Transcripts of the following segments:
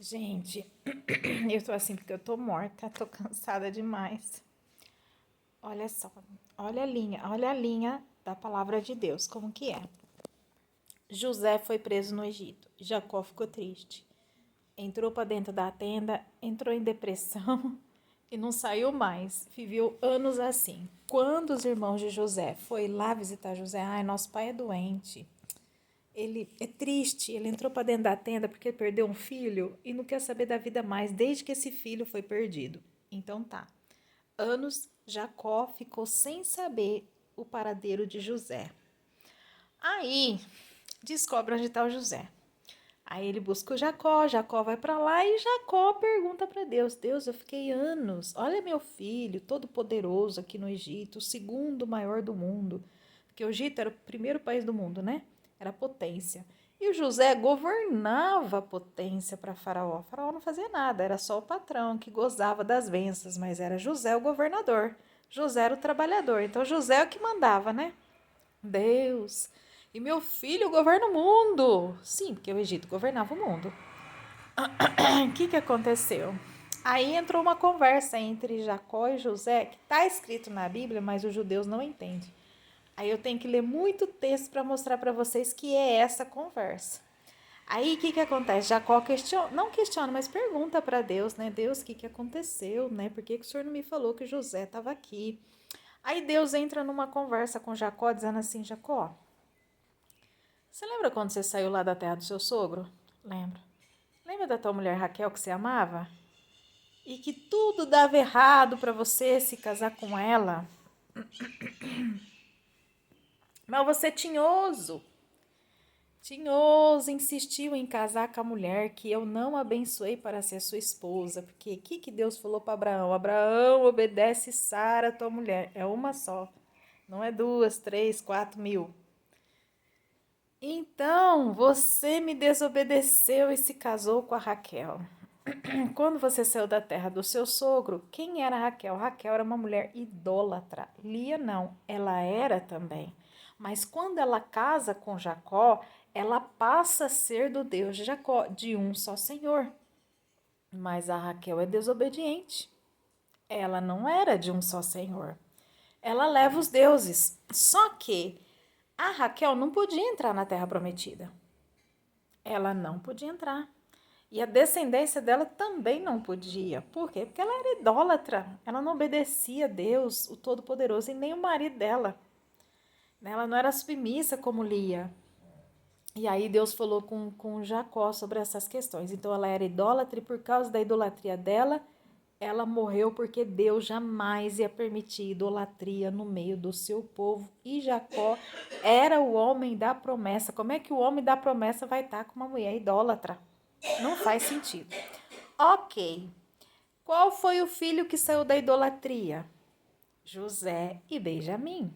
Gente, eu tô assim porque eu tô morta, tô cansada demais. Olha só, olha a linha da palavra de Deus, como que é. José foi preso no Egito, Jacó ficou triste. Entrou para dentro da tenda, entrou em depressão e não saiu mais. Viveu anos assim. Quando os irmãos de José foi lá visitar José, ai, nosso pai é doente. Ele é triste, ele entrou para dentro da tenda porque perdeu um filho e não quer saber da vida mais desde que esse filho foi perdido. Então tá. Anos Jacó ficou sem saber o paradeiro de José. Aí descobre onde está o José. Aí ele busca o Jacó, Jacó vai para lá e Jacó pergunta para Deus: Deus, eu fiquei anos, olha meu filho, todo poderoso aqui no Egito, o segundo maior do mundo. Porque o Egito era o primeiro país do mundo, né? Era potência. E o José governava a potência para Faraó. Faraó não fazia nada, era só o patrão que gozava das bênçãos, mas era José o governador. José era o trabalhador, então José é o que mandava, né? Deus, e meu filho governa o mundo. Sim, porque o Egito governava o mundo. O que aconteceu? Aí entrou uma conversa entre Jacó e José, que está escrito na Bíblia, mas os judeus não entendem. Aí eu tenho que ler muito texto para mostrar para vocês que é essa conversa. Aí o que acontece? Jacó questiona, não questiona, mas pergunta para Deus, né? Deus, o que aconteceu, né? Por que o senhor não me falou que José estava aqui? Aí Deus entra numa conversa com Jacó, dizendo assim: Jacó, você lembra quando você saiu lá da terra do seu sogro? Lembro. Lembra da tua mulher Raquel que você amava? E que tudo dava errado para você se casar com ela? Mas você tinhoso, insistiu em casar com a mulher que eu não abençoei para ser sua esposa. Porque o que Deus falou para Abraão? Abraão, obedece Sara, tua mulher. É uma só. Não é 2, 3, 4 mil. Então, você me desobedeceu e se casou com a Raquel. Quando você saiu da terra do seu sogro, quem era Raquel? Raquel era uma mulher idólatra. Lia não, ela era também. Mas quando ela casa com Jacó, ela passa a ser do Deus de Jacó, de um só Senhor. Mas a Raquel é desobediente. Ela não era de um só Senhor. Ela leva os deuses. Só que a Raquel não podia entrar na terra prometida. Ela não podia entrar. E a descendência dela também não podia. Por quê? Porque ela era idólatra. Ela não obedecia a Deus, o Todo-Poderoso, e nem o marido dela. Ela não era submissa como Lia. E aí Deus falou com Jacó sobre essas questões. Então ela era idólatra e por causa da idolatria dela, ela morreu porque Deus jamais ia permitir idolatria no meio do seu povo. E Jacó era o homem da promessa. Como é que o homem da promessa vai estar com uma mulher idólatra? Não faz sentido. Ok. Qual foi o filho que saiu da idolatria? José e Benjamim.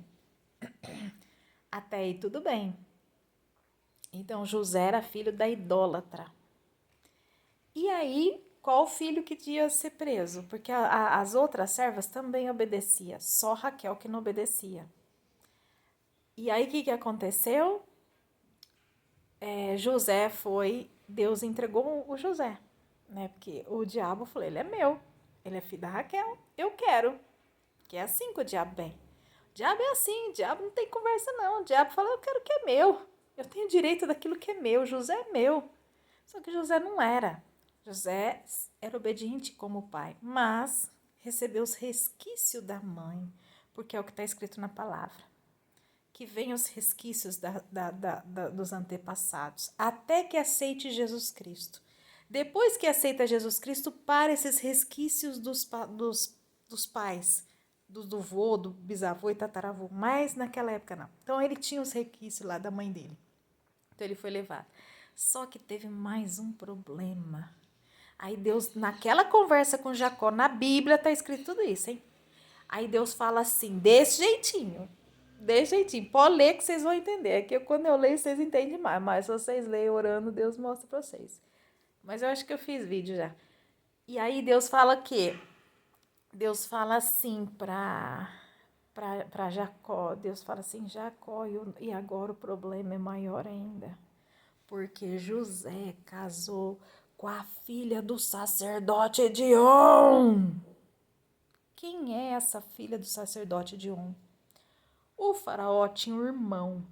Até aí tudo bem. Então José era filho da idólatra. E aí, qual filho que ia ser preso? Porque as outras servas também obedeciam, só Raquel que não obedecia. E aí, o que aconteceu? José foi, Deus entregou o José, né? Porque o diabo falou, ele é meu, ele é filho da Raquel, eu quero. Que é assim que o diabo vem. O diabo é assim, o diabo não tem conversa não. O diabo fala, eu quero o que é meu. Eu tenho direito daquilo que é meu, José é meu. Só que José não era. José era obediente como o pai, mas recebeu os resquícios da mãe, porque é o que está escrito na palavra. Que venham os resquícios dos antepassados, até que aceite Jesus Cristo. Depois que aceita Jesus Cristo, para esses resquícios dos pais, do vô, do bisavô e tataravô. Mas naquela época não. Então ele tinha os resquícios lá da mãe dele. Então ele foi levado. Só que teve mais um problema. Aí Deus, naquela conversa com Jacó, na Bíblia tá escrito tudo isso, hein? Aí Deus fala assim, desse jeitinho. Desse jeitinho. Pode ler que vocês vão entender. É que quando eu leio, vocês entendem mais. Mas se vocês leem orando, Deus mostra pra vocês. Mas eu acho que eu fiz vídeo já. E aí Deus fala que Deus fala assim para Jacó. Deus fala assim, Jacó, e agora o problema é maior ainda. Porque José casou com a filha do sacerdote Ediom. Quem é essa filha do sacerdote Ediom? O faraó tinha um irmão.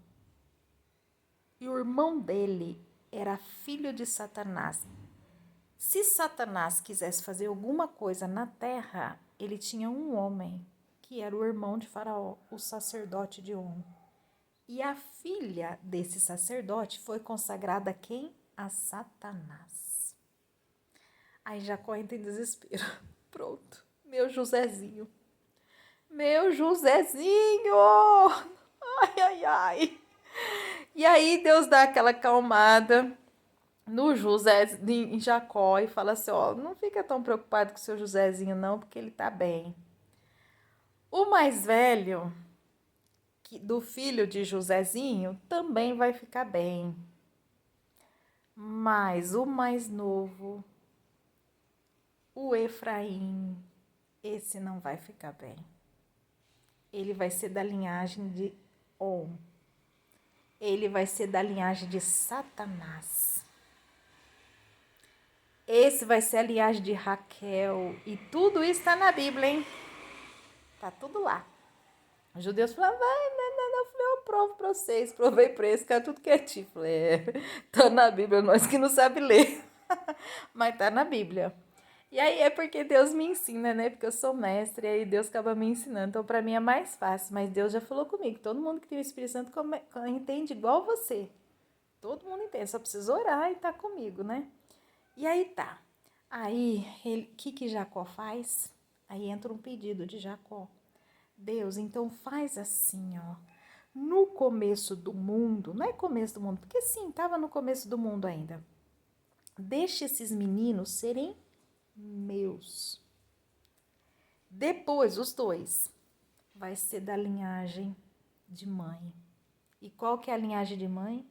E o irmão dele era filho de Satanás. Se Satanás quisesse fazer alguma coisa na terra, ele tinha um homem, que era o irmão de Faraó, o sacerdote Ediom. E a filha desse sacerdote foi consagrada a quem? A Satanás. Aí Jacó entra em desespero. Pronto, meu Josézinho. Meu Josézinho! Ai, ai, ai. E aí Deus dá aquela acalmada no José, em Jacó, e fala assim, ó, não fica tão preocupado com o seu Josézinho não, porque ele tá bem. O mais velho do filho de Josézinho também vai ficar bem. Mas o mais novo, o Efraim, esse não vai ficar bem. Ele vai ser da linhagem de On. Ele vai ser da linhagem de Satanás. Esse vai ser a linhagem de Raquel. E tudo isso está na Bíblia, hein? Tá tudo lá. Os judeus falaram, não. Eu falei, eu provo pra vocês. Provei pra eles, ficaram tudo quietinho. Falei, tá na Bíblia, nós que não sabe ler. Mas tá na Bíblia. E aí é porque Deus me ensina, né? Porque eu sou mestre, e aí Deus acaba me ensinando. Então, pra mim é mais fácil. Mas Deus já falou comigo. Todo mundo que tem o Espírito Santo entende igual você. Todo mundo entende. Só precisa orar e tá comigo, né? E aí tá. Aí, o que Jacó faz? Aí entra um pedido de Jacó. Deus, então faz assim, ó. No começo do mundo, não é começo do mundo, porque sim, estava no começo do mundo ainda. Deixe esses meninos serem meus. Depois, os dois, vai ser da linhagem de mãe. E qual que é a linhagem de mãe?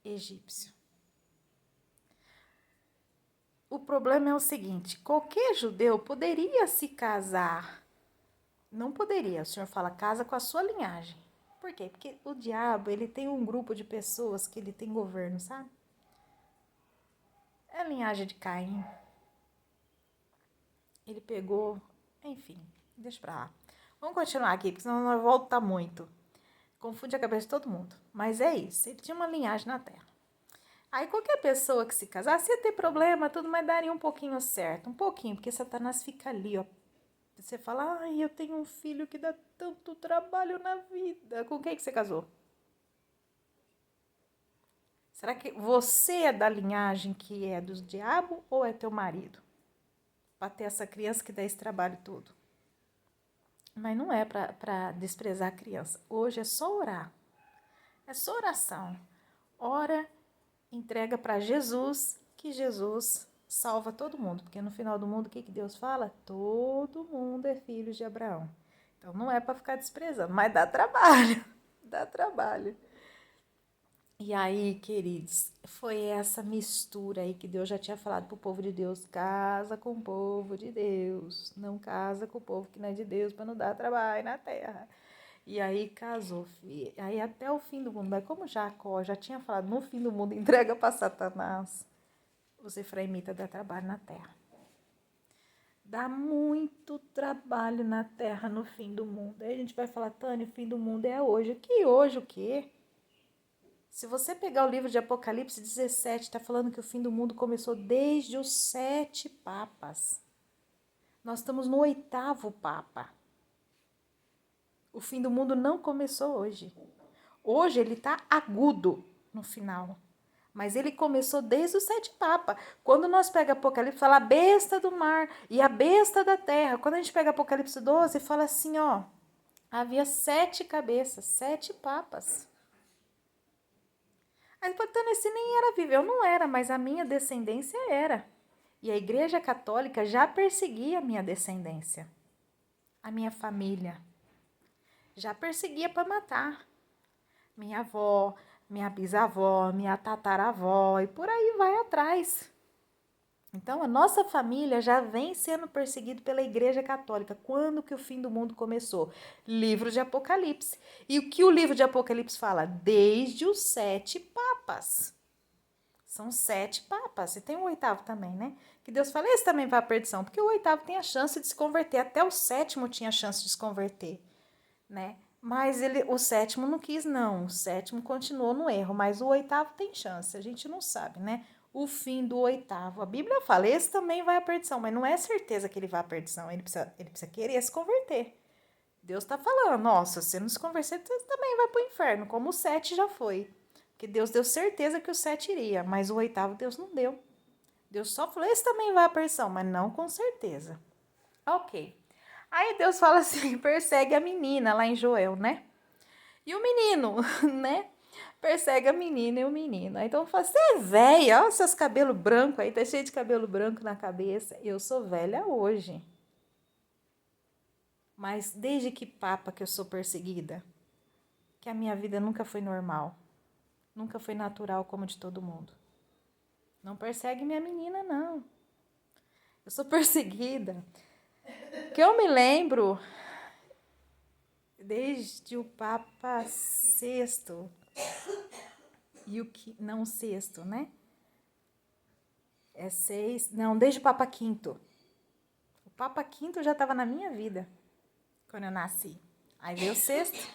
Egípcio. O problema é o seguinte, qualquer judeu poderia se casar. Não poderia, o Senhor fala, casa com a sua linhagem. Por quê? Porque o diabo, ele tem um grupo de pessoas que ele tem governo, sabe? É a linhagem de Caim. Ele pegou, enfim, deixa pra lá. Vamos continuar aqui, porque senão nós volta muito. Confunde a cabeça de todo mundo. Mas é isso, ele tinha uma linhagem na terra. Aí qualquer pessoa que se casasse ia ter problema, tudo, mas daria um pouquinho certo. Um pouquinho, porque Satanás fica ali, ó. Você fala, ai, eu tenho um filho que dá tanto trabalho na vida. Com quem que você casou? Será que você é da linhagem que é dos diabos ou é teu marido? Para ter essa criança que dá esse trabalho todo. Mas não é para desprezar a criança. Hoje é só orar. É só oração. Ora, entrega para Jesus, que Jesus salva todo mundo. Porque no final do mundo, o que Deus fala? Todo mundo é filho de Abraão. Então não é para ficar desprezando, mas dá trabalho. Dá trabalho. E aí, queridos, foi essa mistura aí que Deus já tinha falado pro povo de Deus, casa com o povo de Deus, não casa com o povo que não é de Deus para não dar trabalho na terra. E aí casou, filho. Aí até o fim do mundo, mas como Jacó já tinha falado, no fim do mundo entrega para Satanás, os efraimitas dá trabalho na terra. Dá muito trabalho na terra no fim do mundo. Aí a gente vai falar, Tânia, o fim do mundo é hoje. Que hoje o quê? Se você pegar o livro de Apocalipse 17, está falando que o fim do mundo começou desde os 7 papas. Nós estamos no 8º papa. O fim do mundo não começou hoje. Hoje ele está agudo no final. Mas ele começou desde os 7 papas. Quando nós pega Apocalipse, fala a besta do mar e a besta da terra. Quando a gente pega Apocalipse 12, fala assim, ó. Havia 7 cabeças, 7 papas. Aí, Tânia, esse nem era vivo. Eu não era, mas a minha descendência era. E a Igreja Católica já perseguia a minha descendência. A minha família. Já perseguia para matar. Minha avó, minha bisavó, minha tataravó e por aí vai atrás. Então, a nossa família já vem sendo perseguida pela Igreja Católica. Quando que o fim do mundo começou? Livro de Apocalipse. E o que o livro de Apocalipse fala? Desde os 7 papas. São 7 papas. E tem o 8º também, né? Que Deus fala, esse também vai à perdição. Porque o 8º tem a chance de se converter. Até o 7º tinha a chance de se converter, né? Mas o 7º não quis, não. O 7º continuou no erro. Mas o 8º tem chance. A gente não sabe, né? O fim do 8º. A Bíblia fala, esse também vai à perdição. Mas não é certeza que ele vai à perdição. Ele precisa querer se converter. Deus está falando, nossa, se você não se converter, você também vai para o inferno. Como o 7 já foi. Porque Deus deu certeza que o 7 iria. Mas o 8º Deus não deu. Deus só falou, esse também vai à perdição. Mas não com certeza. Ok. Aí Deus fala assim, persegue a menina lá em Joel, né? E o menino, né? Persegue a menina e o menino. Aí então fala, você é velha, olha seus cabelos brancos aí, tá cheio de cabelo branco na cabeça. Eu sou velha hoje. Mas desde que papa que eu sou perseguida? Que a minha vida nunca foi normal. Nunca foi natural como de todo mundo. Não persegue minha menina, não. Eu sou perseguida. Que eu me lembro desde o Papa Sexto e o que não sexto, né? É 6, não, desde o Papa Quinto. O Papa Quinto já estava na minha vida quando eu nasci. Aí veio o 6º,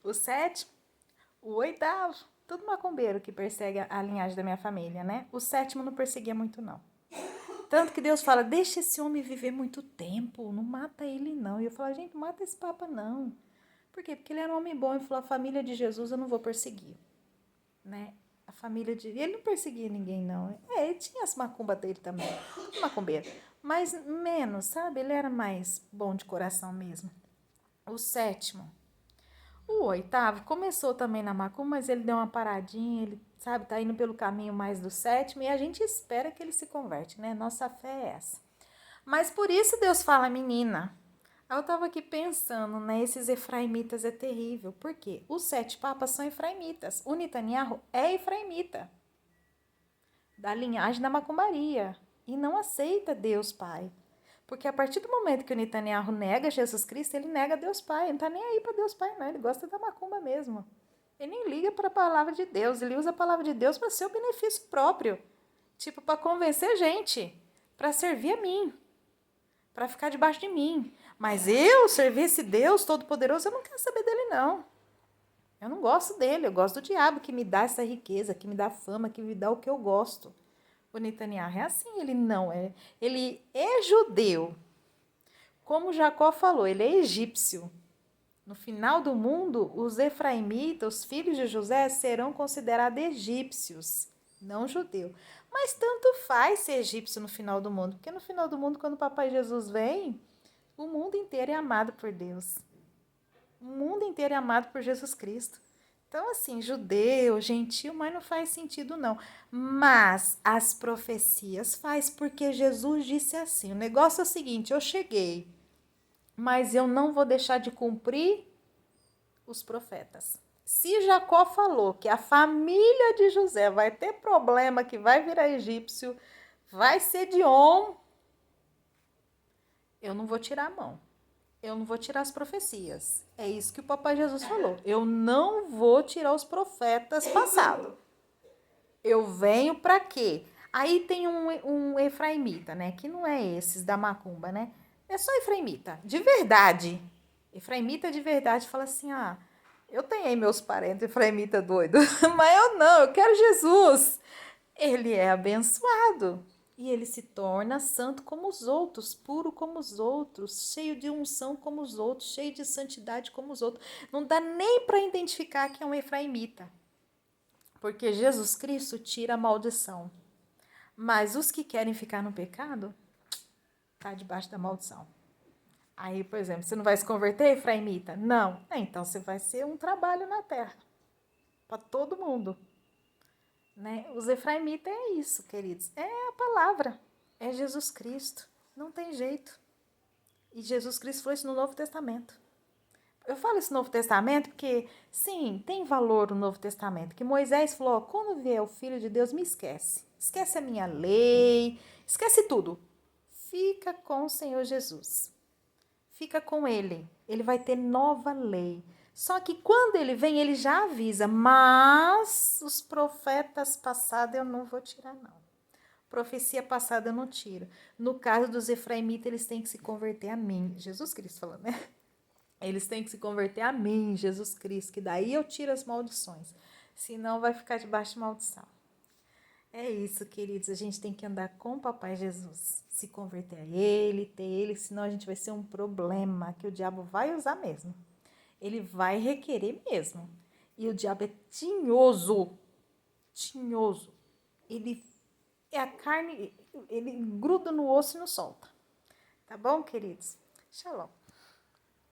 o 7º, o 8º, tudo macumbeiro que persegue a linhagem da minha família, né? O 7º não perseguia muito, não. Tanto que Deus fala, deixa esse homem viver muito tempo, não mata ele, não. E eu falo, gente, não mata esse Papa, não. Por quê? Porque ele era um homem bom e falou, a família de Jesus eu não vou perseguir, né? A família de... Ele não perseguia ninguém, não. Ele tinha as macumbas dele também, macumbeiro. Mas menos, sabe? Ele era mais bom de coração mesmo. O 7º. O 8º começou também na macumba, mas ele deu uma paradinha, ele, sabe, tá indo pelo caminho mais do 7º e a gente espera que ele se converte, né? Nossa fé é essa. Mas por isso Deus fala, menina. Eu tava aqui pensando, né? Esses efraimitas é terrível. Por quê? Os 7 papas são efraimitas. O Netanyahu é efraimita. Da linhagem da macumbaria. E não aceita Deus Pai. Porque a partir do momento que o Netanyahu nega Jesus Cristo, ele nega Deus Pai. Ele não tá nem aí para Deus Pai, não. Ele gosta da macumba mesmo. Ele nem liga para a palavra de Deus. Ele usa a palavra de Deus para seu benefício próprio. Tipo, para convencer gente. Para servir a mim. Para ficar debaixo de mim. Mas eu servir esse Deus Todo-Poderoso, eu não quero saber dele, não. Eu não gosto dele. Eu gosto do diabo que me dá essa riqueza, que me dá fama, que me dá o que eu gosto. O Netanyahu é assim, ele não é. Ele é judeu. Como Jacó falou, ele é egípcio. No final do mundo, os efraimitas, os filhos de José, serão considerados egípcios, não judeu. Mas tanto faz ser egípcio no final do mundo, porque no final do mundo, quando o papai Jesus vem, o mundo inteiro é amado por Deus. O mundo inteiro é amado por Jesus Cristo. Então, assim, judeu, gentil, mas não faz sentido, não. Mas as profecias faz, porque Jesus disse assim, o negócio é o seguinte, eu cheguei, mas eu não vou deixar de cumprir os profetas. Se Jacó falou que a família de José vai ter problema, que vai virar egípcio, vai ser de eu não vou tirar a mão. Eu não vou tirar as profecias. É isso que o papai Jesus falou. Eu não vou tirar os profetas passados. Eu venho para quê? Aí tem um efraimita, né? Que não é esses da macumba, né? É só efraimita, de verdade. Efraimita de verdade fala assim, eu tenho aí meus parentes efraimita doido, mas eu não, eu quero Jesus. Ele é abençoado. E ele se torna santo como os outros, puro como os outros, cheio de unção como os outros, cheio de santidade como os outros. Não dá nem para identificar que é um efraimita. Porque Jesus Cristo tira a maldição. Mas os que querem ficar no pecado, tá debaixo da maldição. Aí, por exemplo, você não vai se converter, efraimita? Não. Então você vai ser um trabalho na terra. Para todo mundo. Né? Os efraimitas é isso, queridos. É a palavra. É Jesus Cristo. Não tem jeito. E Jesus Cristo falou isso no Novo Testamento. Eu falo isso no Novo Testamento porque, sim, tem valor o Novo Testamento. Que Moisés falou, quando vier o Filho de Deus, me esquece. Esquece a minha lei, esquece tudo. Fica com o Senhor Jesus. Fica com Ele. Ele vai ter nova lei. Só que quando ele vem, ele já avisa, mas os profetas passados eu não vou tirar, não. Profecia passada eu não tiro. No caso dos efraimitas, eles têm que se converter a mim. Jesus Cristo falando, né? Eles têm que se converter a mim, Jesus Cristo, que daí eu tiro as maldições. Senão vai ficar debaixo de maldição. É isso, queridos. A gente tem que andar com o Papai Jesus. Se converter a Ele, ter Ele, senão a gente vai ser um problema que o diabo vai usar mesmo. Ele vai requerer mesmo. E o diabo é tinhoso. Tinhoso. Ele é a carne, ele gruda no osso e não solta. Tá bom, queridos? Shalom.